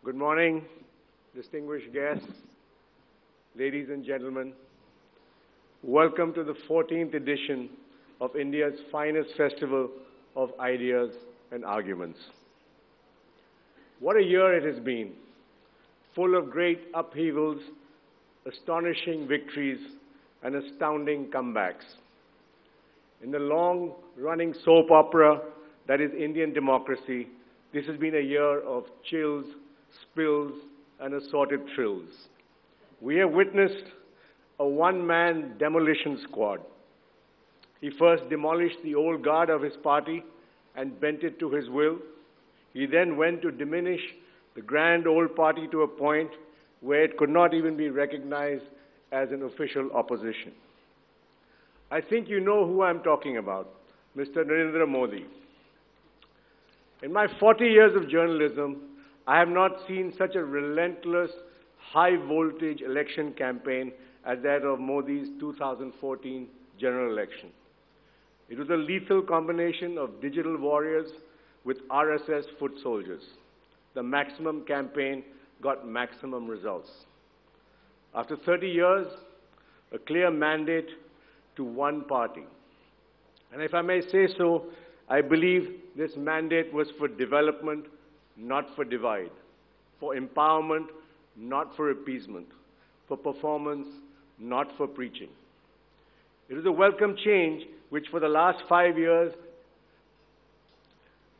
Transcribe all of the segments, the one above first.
Good morning, distinguished guests, ladies and gentlemen. Welcome to the 14th edition of India's finest festival of ideas and arguments. What a year it has been, full of great upheavals, astonishing victories, and astounding comebacks. In the long-running soap opera that is Indian democracy, this has been a year of chills, spills, and assorted thrills. We have witnessed a one-man demolition squad. He first demolished the old guard of his party and bent it to his will. He then went to diminish the grand old party to a point where it could not even be recognized as an official opposition. I think you know who I'm talking about, Mr. Narendra Modi. In my 40 years of journalism, I have not seen such a relentless, high-voltage election campaign as that of Modi's 2014 general election. It was a lethal combination of digital warriors with RSS foot soldiers. The maximum campaign got maximum results. After 30 years, a clear mandate to one party. And if I may say so, I believe this mandate was for development, not for divide, for empowerment, not for appeasement, for performance, not for preaching. It is a welcome change which for the last 5 years,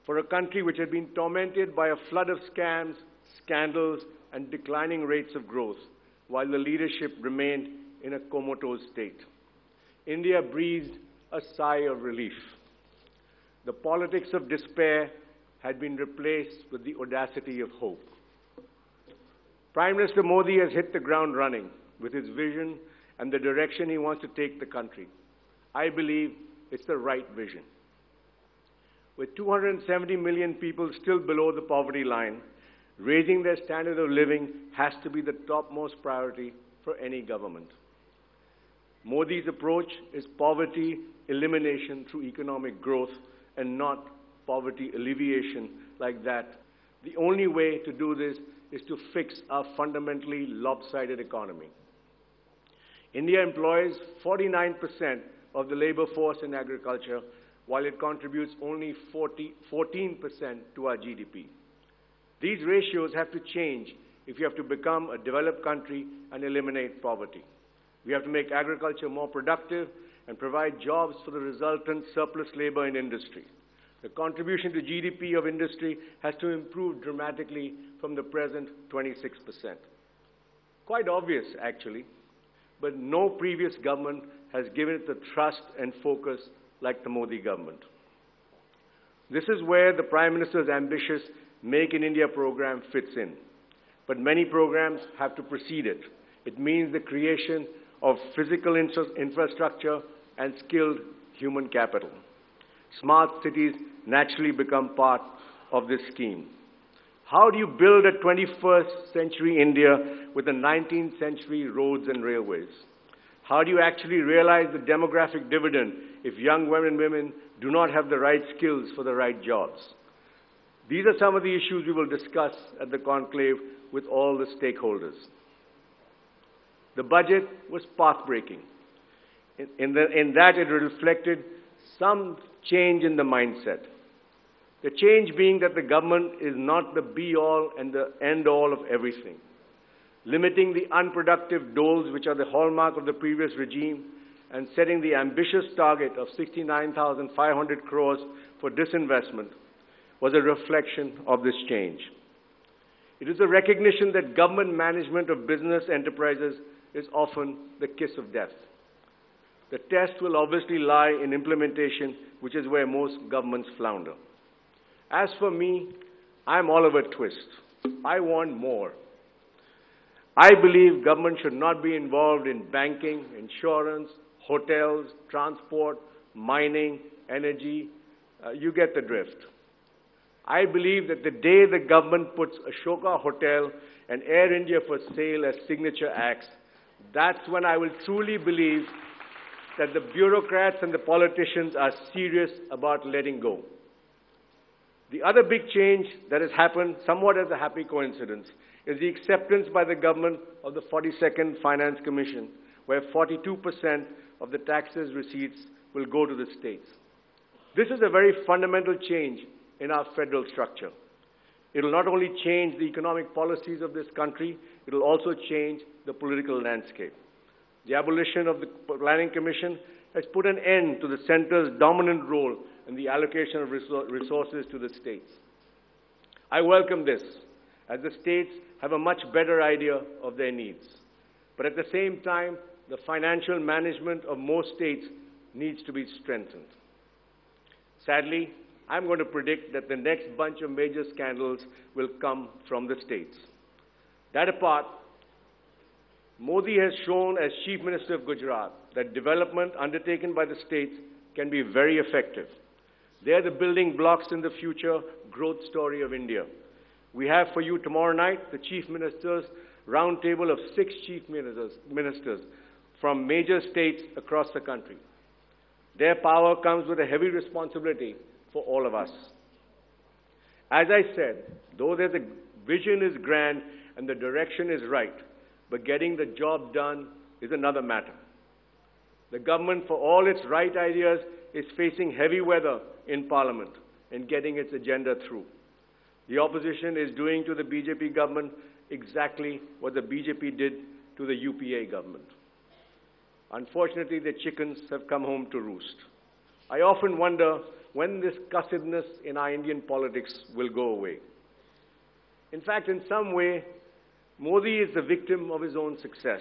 for a country which had been tormented by a flood of scams, scandals, and declining rates of growth, while the leadership remained in a comatose state. India breathed a sigh of relief. The politics of despair had been replaced with the audacity of hope. Prime Minister Modi has hit the ground running with his vision and the direction he wants to take the country. I believe it's the right vision. With 270 million people still below the poverty line, raising their standard of living has to be the topmost priority for any government. Modi's approach is poverty elimination through economic growth and not poverty alleviation like that. The only way to do this is to fix our fundamentally lopsided economy. India employs 49% of the labor force in agriculture, while it contributes only 14% to our GDP. These ratios have to change if you have to become a developed country and eliminate poverty. We have to make agriculture more productive and provide jobs for the resultant surplus labor in industry. The contribution to GDP of industry has to improve dramatically from the present 26%. Quite obvious, actually, but no previous government has given it the trust and focus like the Modi government. This is where the Prime Minister's ambitious Make in India program fits in. But many programs have to precede it. It means the creation of physical infrastructure and skilled human capital. Smart cities naturally become part of this scheme. How do you build a 21st century India with the 19th century roads and railways? How do you actually realize the demographic dividend if young men and women do not have the right skills for the right jobs? These are some of the issues we will discuss at the conclave with all the stakeholders. The budget was path-breaking. In that it reflected some change in the mindset. The change being that the government is not the be-all and the end-all of everything. Limiting the unproductive doles, which are the hallmark of the previous regime, and setting the ambitious target of 69,500 crores for disinvestment was a reflection of this change. It is a recognition that government management of business enterprises is often the kiss of death. The test will obviously lie in implementation, which is where most governments flounder. As for me, I'm Oliver Twist. I want more. I believe government should not be involved in banking, insurance, hotels, transport, mining, energy. You get the drift. I believe that the day the government puts Ashoka Hotel and Air India for sale as signature acts, that's when I will truly believe that the bureaucrats and the politicians are serious about letting go. The other big change that has happened, somewhat as a happy coincidence, is the acceptance by the government of the 42nd Finance Commission, where 42% of the taxes receipts will go to the states. This is a very fundamental change in our federal structure. It will not only change the economic policies of this country, it will also change the political landscape. The abolition of the Planning Commission has put an end to the centre's dominant role in the allocation of resources to the states. I welcome this, as the states have a much better idea of their needs. But at the same time, the financial management of most states needs to be strengthened. Sadly, I'm going to predict that the next bunch of major scandals will come from the states. That apart, Modi has shown as Chief Minister of Gujarat that development undertaken by the states can be very effective. They are the building blocks in the future growth story of India. We have for you tomorrow night the Chief Minister's roundtable of 6 Chief Ministers from major states across the country. Their power comes with a heavy responsibility for all of us. As I said, though the vision is grand and the direction is right, but getting the job done is another matter. The government, for all its right ideas, is facing heavy weather in Parliament in getting its agenda through. The opposition is doing to the BJP government exactly what the BJP did to the UPA government. Unfortunately, the chickens have come home to roost. I often wonder when this cussedness in our Indian politics will go away. In fact, in some way, Modi is the victim of his own success.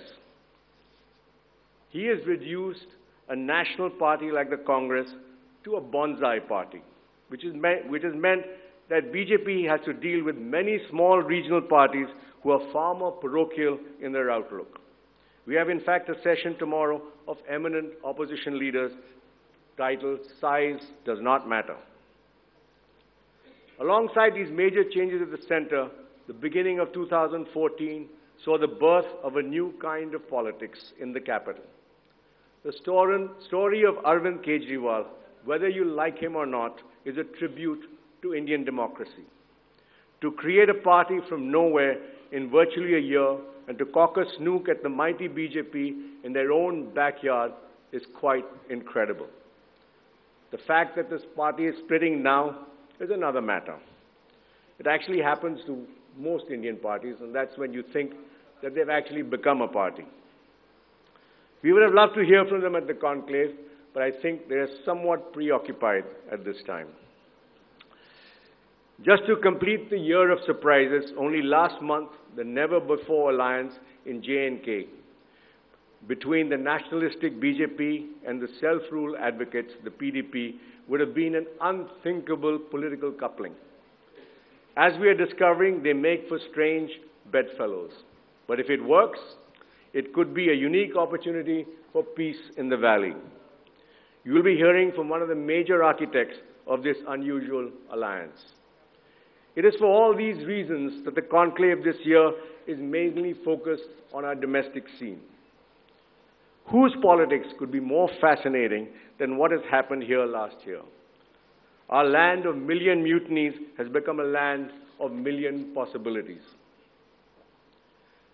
He has reduced a national party like the Congress to a bonsai party, which has meant that BJP has to deal with many small regional parties who are far more parochial in their outlook. We have, in fact, a session tomorrow of eminent opposition leaders titled "Size Does Not Matter." Alongside these major changes at the center, the beginning of 2014 saw the birth of a new kind of politics in the capital. The story of Arvind Kejriwal, whether you like him or not, is a tribute to Indian democracy. To create a party from nowhere in virtually a year and to caucus snook at the mighty BJP in their own backyard is quite incredible. The fact that this party is splitting now is another matter. It actually happens to most Indian parties, and that's when you think that they've actually become a party. We would have loved to hear from them at the conclave, but I think they are somewhat preoccupied at this time. Just to complete the year of surprises, only last month, the never-before alliance in J&K between the nationalistic BJP and the self-rule advocates, the PDP, would have been an unthinkable political coupling. As we are discovering, they make for strange bedfellows. But if it works, it could be a unique opportunity for peace in the valley. You will be hearing from one of the major architects of this unusual alliance. It is for all these reasons that the conclave this year is mainly focused on our domestic scene. Whose politics could be more fascinating than what has happened here last year? Our land of million mutinies has become a land of million possibilities.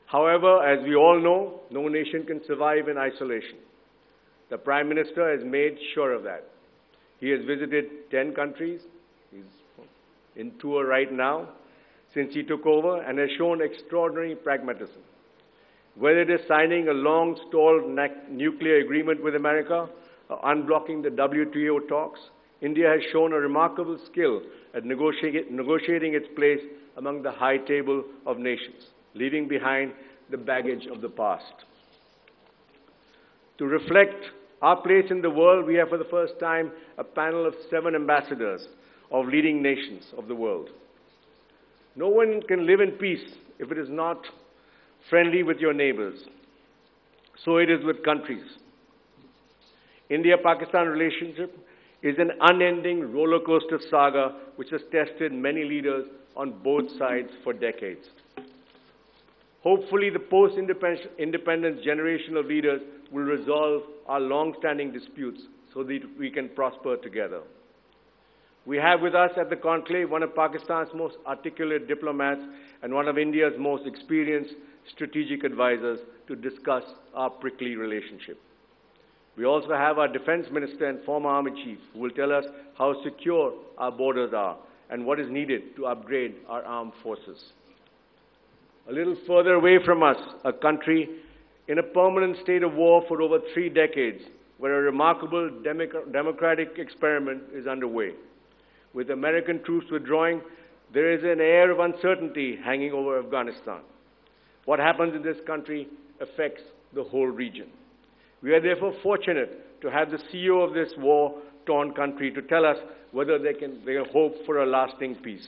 However, as we all know, no nation can survive in isolation. The Prime Minister has made sure of that. He has visited 10 countries. He's in tour right now since he took over and has shown extraordinary pragmatism. Whether it is signing a long-stalled nuclear agreement with America or unblocking the WTO talks, India has shown a remarkable skill at negotiating its place among the high table of nations, leaving behind the baggage of the past. To reflect our place in the world, we have for the first time a panel of 7 ambassadors of leading nations of the world. No one can live in peace if it is not friendly with your neighbors. So it is with countries. India-Pakistan relationship is an unending roller coaster saga which has tested many leaders on both sides for decades. Hopefully, the post-independence generation of leaders will resolve our long-standing disputes so that we can prosper together. We have with us at the conclave one of Pakistan's most articulate diplomats and one of India's most experienced strategic advisors to discuss our prickly relationship. We also have our defense minister and former army chief who will tell us how secure our borders are and what is needed to upgrade our armed forces. A little further away from us, a country in a permanent state of war for over 3 decades, where a remarkable democratic experiment is underway. With American troops withdrawing, there is an air of uncertainty hanging over Afghanistan. What happens in this country affects the whole region. We are therefore fortunate to have the CEO of this war-torn country to tell us whether they can hope for a lasting peace.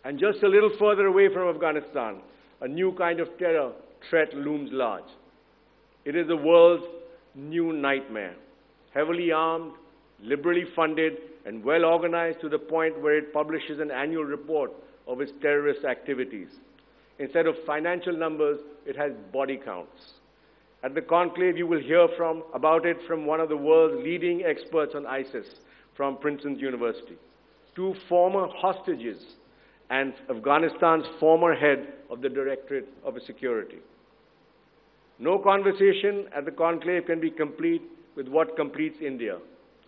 And just a little further away from Afghanistan, a new kind of terror threat looms large. It is the world's new nightmare, heavily armed, liberally funded, and well organized to the point where it publishes an annual report of its terrorist activities. Instead of financial numbers, it has body counts. At the conclave, you will hear about it from one of the world's leading experts on ISIS from Princeton University, 2 former hostages, and Afghanistan's former head of the Directorate of Security. No conversation at the conclave can be complete with what completes India,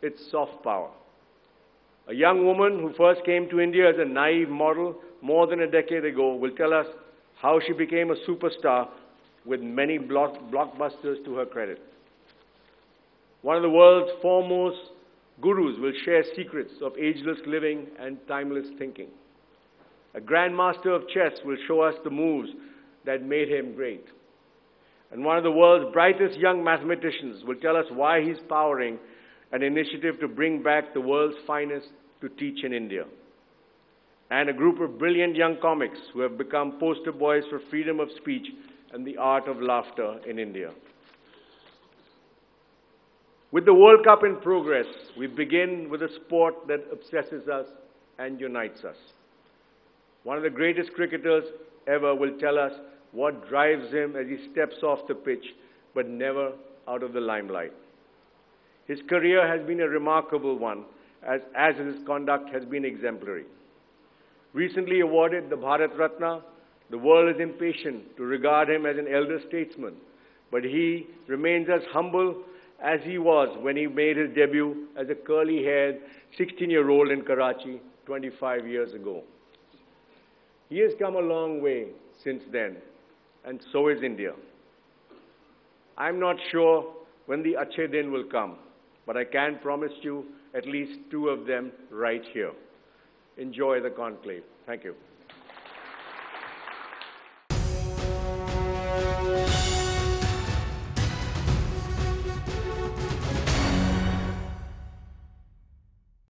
its soft power. A young woman who first came to India as a naive model more than a decade ago will tell us how she became a superstar with many blockbusters to her credit. One of the world's foremost gurus will share secrets of ageless living and timeless thinking. A grandmaster of chess will show us the moves that made him great. And one of the world's brightest young mathematicians will tell us why he's powering an initiative to bring back the world's finest to teach in India. And a group of brilliant young comics who have become poster boys for freedom of speech and the art of laughter in India. With the World Cup in progress, we begin with a sport that obsesses us and unites us. One of the greatest cricketers ever will tell us what drives him as he steps off the pitch, but never out of the limelight. His career has been a remarkable one, as his conduct has been exemplary. Recently awarded the Bharat Ratna, the world is impatient to regard him as an elder statesman, but he remains as humble as he was when he made his debut as a curly-haired 16-year-old in Karachi 25 years ago. He has come a long way since then, and so is India. I'm not sure when the Achhe Din will come, but I can promise you at least 2 of them right here. Enjoy the conclave. Thank you.